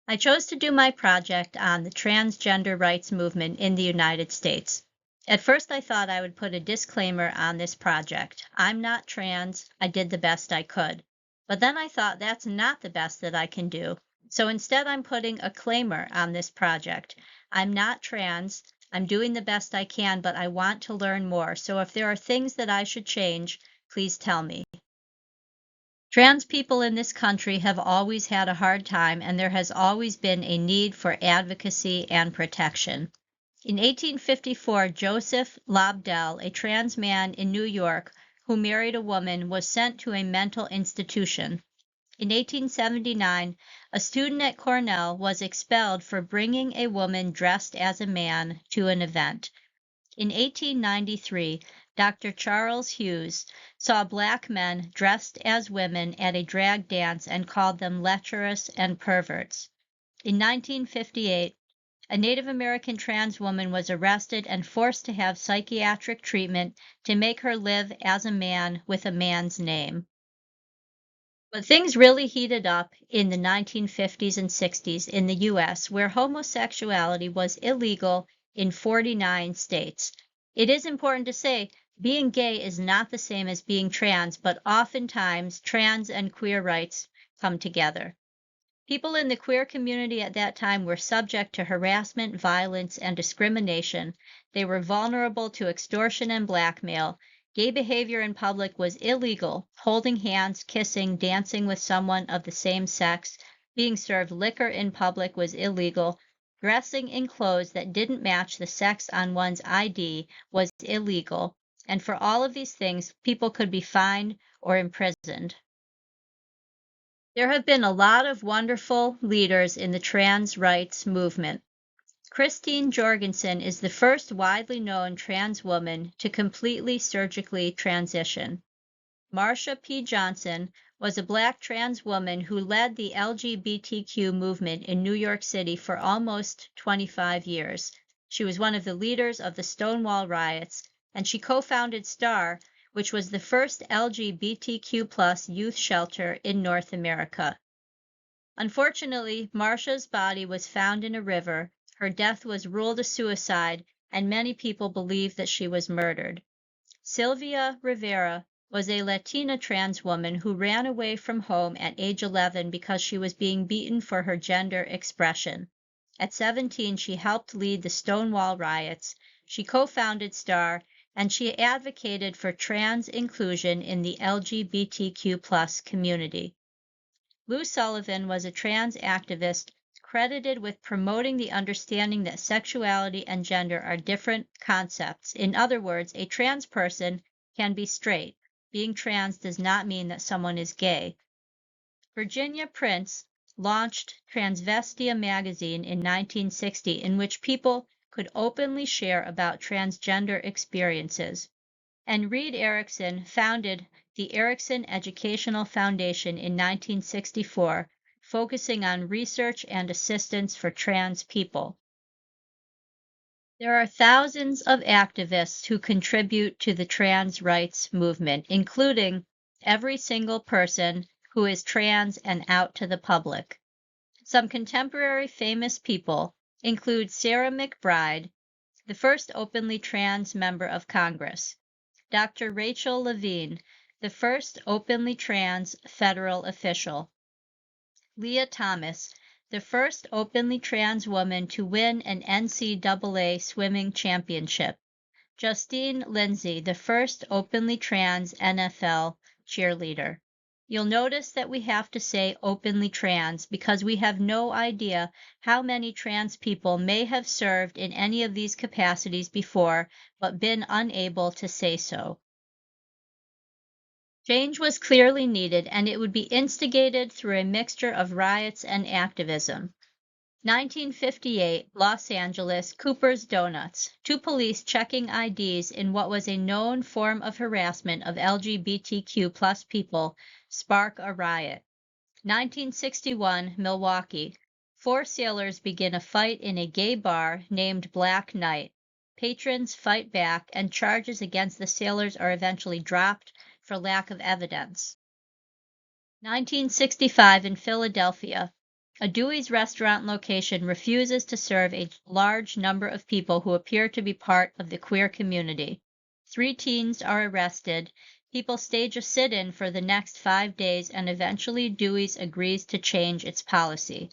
I chose to do my project on the transgender rights movement in the United States. At first, I thought I would put a disclaimer on this project. I'm not trans. I did the best I could. But then I thought that's not the best that I can do. So instead, I'm putting a claimer on this project. I'm not trans. I'm doing the best I can, but I want to learn more. So if there are things that I should change, please tell me. Trans people in this country have always had a hard time, and there has always been a need for advocacy and protection. In 1854, Joseph Lobdell, a trans man in New York who married a woman, was sent to a mental institution. In 1879, a student at Cornell was expelled for bringing a woman dressed as a man to an event. In 1893, Dr. Charles Hughes saw black men dressed as women at a drag dance and called them lecherous and perverts. In 1958, a Native American trans woman was arrested and forced to have psychiatric treatment to make her live as a man with a man's name. But things really heated up in the 1950s and 60s in the US, where homosexuality was illegal in 49 states. It is important to say being gay is not the same as being trans, but oftentimes trans and queer rights come together. People in the queer community at that time were subject to harassment, violence, and discrimination. They were vulnerable to extortion and blackmail. Gay behavior in public was illegal. Holding hands, kissing, dancing with someone of the same sex, being served liquor in public was illegal. Dressing in clothes that didn't match the sex on one's ID was illegal. And for all of these things, people could be fined or imprisoned. There have been a lot of wonderful leaders in the trans rights movement. Christine Jorgensen is the first widely known trans woman to completely surgically transition. Marsha P. Johnson was a Black trans woman who led the LGBTQ movement in New York City for almost 25 years. She was one of the leaders of the Stonewall riots, and she co-founded STAR, which was the first LGBTQ+ youth shelter in North America. Unfortunately, Marsha's body was found in a river. Her death was ruled a suicide, and many people believe that she was murdered. Sylvia Rivera was a Latina trans woman who ran away from home at age 11 because she was being beaten for her gender expression. At 17, she helped lead the Stonewall riots. She co-founded STAR, and she advocated for trans inclusion in the LGBTQ+ community. Lou Sullivan was a trans activist credited with promoting the understanding that sexuality and gender are different concepts. In other words, a trans person can be straight. Being trans does not mean that someone is gay. Virginia Prince launched Transvestia magazine in 1960, in which people could openly share about transgender experiences. And Reed Erickson founded the Erickson Educational Foundation in 1964, focusing on research and assistance for trans people. There are thousands of activists who contribute to the trans rights movement, including every single person who is trans and out to the public. Some contemporary famous people include Sarah McBride, the first openly trans member of Congress, Dr. Rachel Levine, the first openly trans federal official, Leah Thomas, the first openly trans woman to win an NCAA swimming championship, Justine Lindsay, the first openly trans NFL cheerleader. You'll notice that we have to say openly trans because we have no idea how many trans people may have served in any of these capacities before, but been unable to say so. Change was clearly needed, and it would be instigated through a mixture of riots and activism. 1958, Los Angeles, Cooper's Donuts. Two police checking IDs in what was a known form of harassment of LGBTQ+ people spark a riot. 1961, Milwaukee. Four sailors begin a fight in a gay bar named Black Knight. Patrons fight back, and charges against the sailors are eventually dropped for lack of evidence. 1965 in Philadelphia. A Dewey's restaurant location refuses to serve a large number of people who appear to be part of the queer community. 3 teens are arrested. People stage a sit-in for the next 5 days, and eventually Dewey's agrees to change its policy.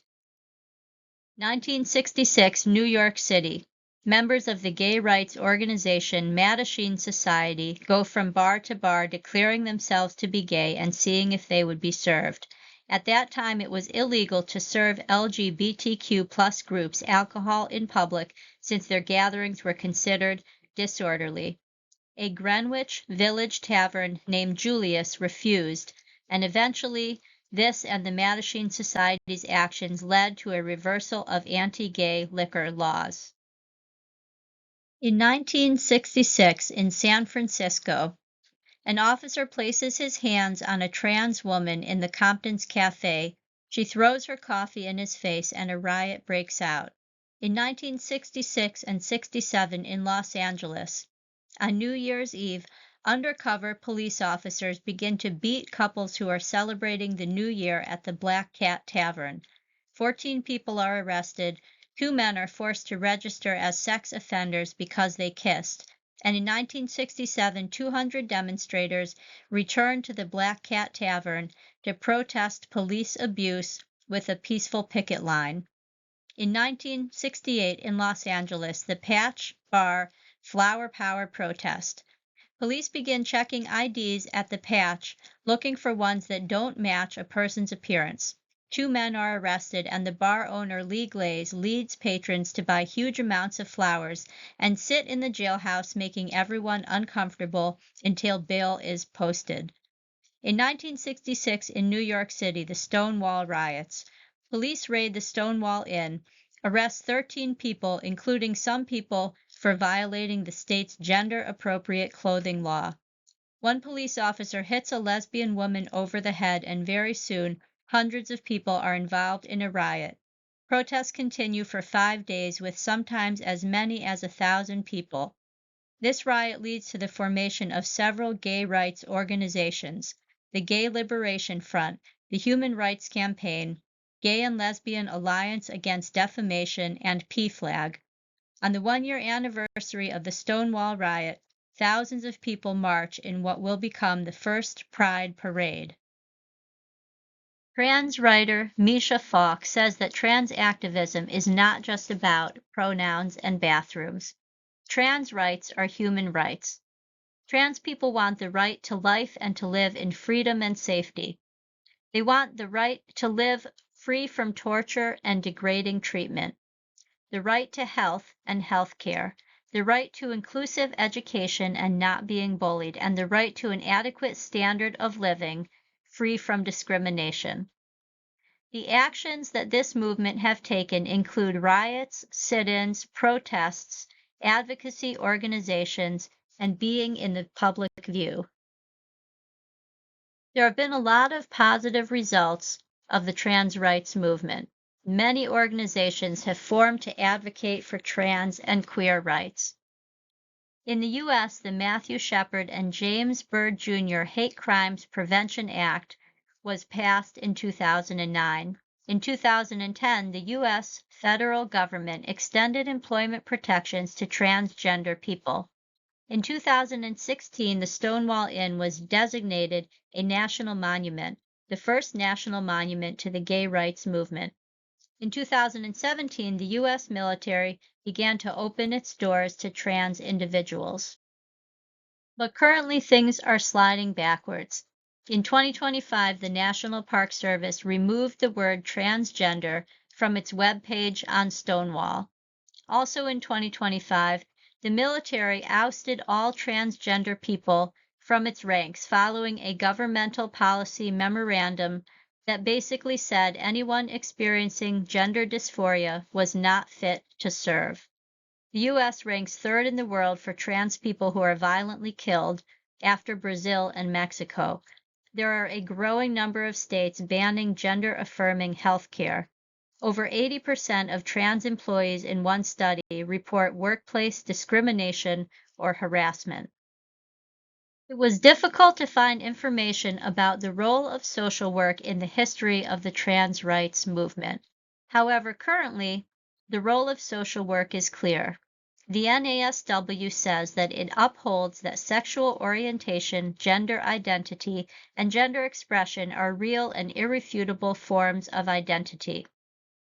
1966, New York City. Members of the gay rights organization Mattachine Society go from bar to bar declaring themselves to be gay and seeing if they would be served. At that time, it was illegal to serve LGBTQ+ groups alcohol in public since their gatherings were considered disorderly. A Greenwich Village tavern named Julius refused, and eventually this and the Mattachine Society's actions led to a reversal of anti-gay liquor laws. In 1966, in San Francisco, an officer places his hands on a trans woman in the Compton's Cafe. She throws her coffee in his face and a riot breaks out. In 1966 and 67 in Los Angeles, on New Year's Eve, undercover police officers begin to beat couples who are celebrating the New Year at the Black Cat Tavern. 14 people are arrested. 2 men are forced to register as sex offenders because they kissed. And in 1967, 200 demonstrators returned to the Black Cat Tavern to protest police abuse with a peaceful picket line. In 1968, in Los Angeles, the Patch Bar Flower Power protest. Police begin checking IDs at the Patch, looking for ones that don't match a person's appearance. 2 men are arrested, and the bar owner Lee Glaze leads patrons to buy huge amounts of flowers and sit in the jailhouse, making everyone uncomfortable until bail is posted. In 1966, in New York City, the Stonewall riots. Police raid the Stonewall Inn, arrest 13 people, including some people for violating the state's gender-appropriate clothing law. 1 police officer hits a lesbian woman over the head, and very soon, hundreds of people are involved in a riot. Protests continue for 5 days with sometimes as many as 1,000 people. This riot leads to the formation of several gay rights organizations: the Gay Liberation Front, the Human Rights Campaign, Gay and Lesbian Alliance Against Defamation, and PFLAG. On the 1-year anniversary of the Stonewall riot, thousands of people march in what will become the first Pride Parade. Trans writer Misha Falk says that trans activism is not just about pronouns and bathrooms. Trans rights are human rights. Trans people want the right to life and to live in freedom and safety. They want the right to live free from torture and degrading treatment, the right to health and health care, the right to inclusive education and not being bullied, and the right to an adequate standard of living free from discrimination. The actions that this movement have taken include riots, sit-ins, protests, advocacy organizations, and being in the public view. There have been a lot of positive results of the trans rights movement. Many organizations have formed to advocate for trans and queer rights. In the U.S., the Matthew Shepard and James Byrd Jr. Hate Crimes Prevention Act was passed in 2009. In 2010, the U.S. federal government extended employment protections to transgender people. In 2016, the Stonewall Inn was designated a national monument, the first national monument to the gay rights movement. In 2017, the U.S. military began to open its doors to trans individuals. But currently, things are sliding backwards. In 2025, the National Park Service removed the word transgender from its webpage on Stonewall. Also in 2025, the military ousted all transgender people from its ranks following a governmental policy memorandum that basically said anyone experiencing gender dysphoria was not fit to serve. The U.S. ranks 3rd in the world for trans people who are violently killed, after Brazil and Mexico. There are a growing number of states banning gender-affirming health care. Over 80% of trans employees in one study report workplace discrimination or harassment. It was difficult to find information about the role of social work in the history of the trans rights movement. However, currently, the role of social work is clear. The NASW says that it upholds that sexual orientation, gender identity, and gender expression are real and irrefutable forms of identity.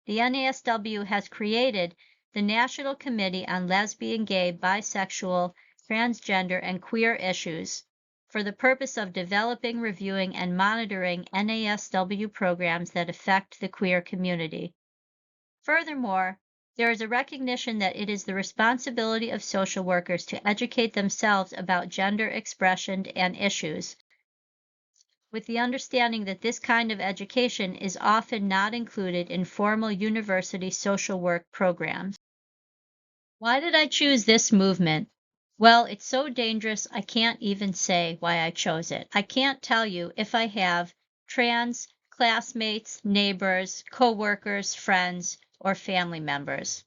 The NASW has created the National Committee on Lesbian, Gay, Bisexual, Transgender, and Queer Issues for the purpose of developing, reviewing, and monitoring NASW programs that affect the queer community. Furthermore, there is a recognition that it is the responsibility of social workers to educate themselves about gender expression and issues, with the understanding that this kind of education is often not included in formal university social work programs. Why did I choose this movement? Well, it's so dangerous, I can't even say why I chose it. I can't tell you if I have trans classmates, neighbors, coworkers, friends, or family members.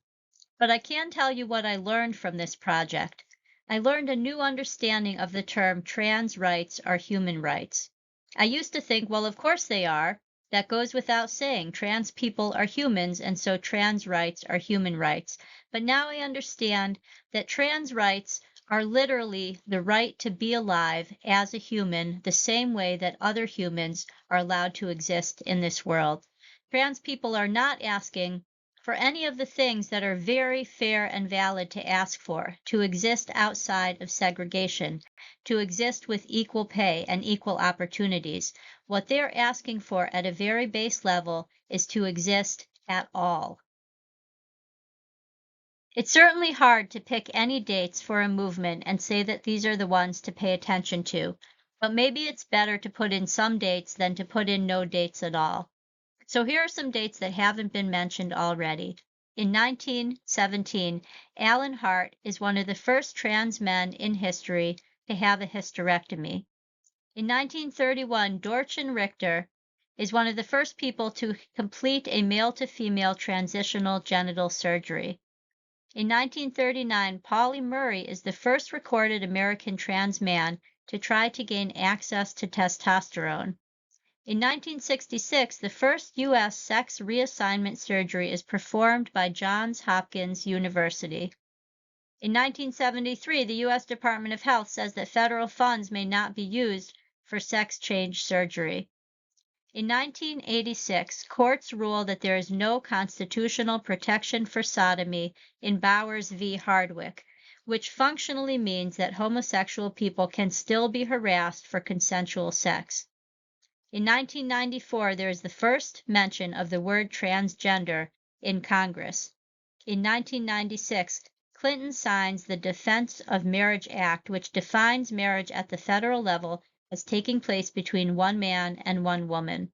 But I can tell you what I learned from this project. I learned a new understanding of the term trans rights are human rights. I used to think, well, of course they are. That goes without saying. Trans people are humans, and so trans rights are human rights. But now I understand that trans rights are literally the right to be alive as a human, the same way that other humans are allowed to exist in this world. Trans people are not asking for any of the things that are very fair and valid to ask for, to exist outside of segregation, to exist with equal pay and equal opportunities. What they're asking for at a very base level is to exist at all. It's certainly hard to pick any dates for a movement and say that these are the ones to pay attention to, but maybe it's better to put in some dates than to put in no dates at all. So here are some dates that haven't been mentioned already. In 1917, Alan Hart is one of the first trans men in history to have a hysterectomy. In 1931, Dorchen Richter is one of the first people to complete a male-to-female transitional genital surgery. In 1939, Pauli Murray is the first recorded American trans man to try to gain access to testosterone. In 1966, the first U.S. sex reassignment surgery is performed by Johns Hopkins University. In 1973, the U.S. Department of Health says that federal funds may not be used for sex change surgery. In 1986, courts ruled that there is no constitutional protection for sodomy in Bowers v. Hardwick, which functionally means that homosexual people can still be harassed for consensual sex. In 1994, there is the first mention of the word transgender in Congress. In 1996, Clinton signs the Defense of Marriage Act, which defines marriage at the federal level as taking place between one man and one woman.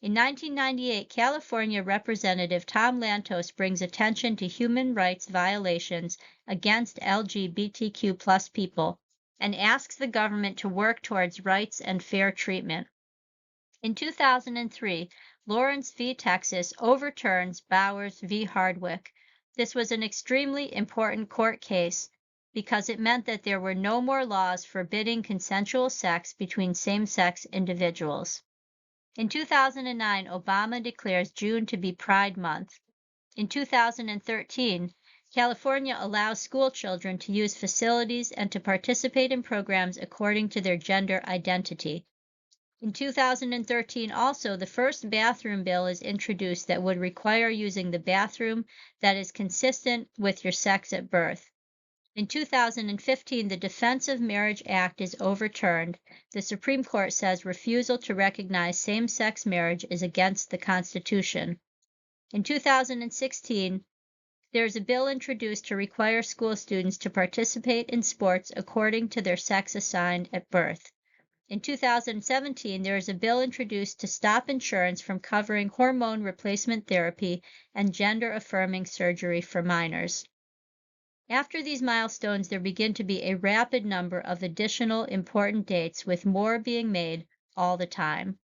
In 1998, California Representative Tom Lantos brings attention to human rights violations against LGBTQ+ people and asks the government to work towards rights and fair treatment. In 2003, Lawrence v. Texas overturns Bowers v. Hardwick. This was an extremely important court case because it meant that there were no more laws forbidding consensual sex between same-sex individuals. In 2009, Obama declares June to be Pride Month. In 2013, California allows school children to use facilities and to participate in programs according to their gender identity. In 2013 also, the first bathroom bill is introduced that would require using the bathroom that is consistent with your sex at birth. In 2015, the Defense of Marriage Act is overturned. The Supreme Court says refusal to recognize same-sex marriage is against the Constitution. In 2016, there is a bill introduced to require school students to participate in sports according to their sex assigned at birth. In 2017, there is a bill introduced to stop insurance from covering hormone replacement therapy and gender-affirming surgery for minors. After these milestones, there begin to be a rapid number of additional important dates, with more being made all the time.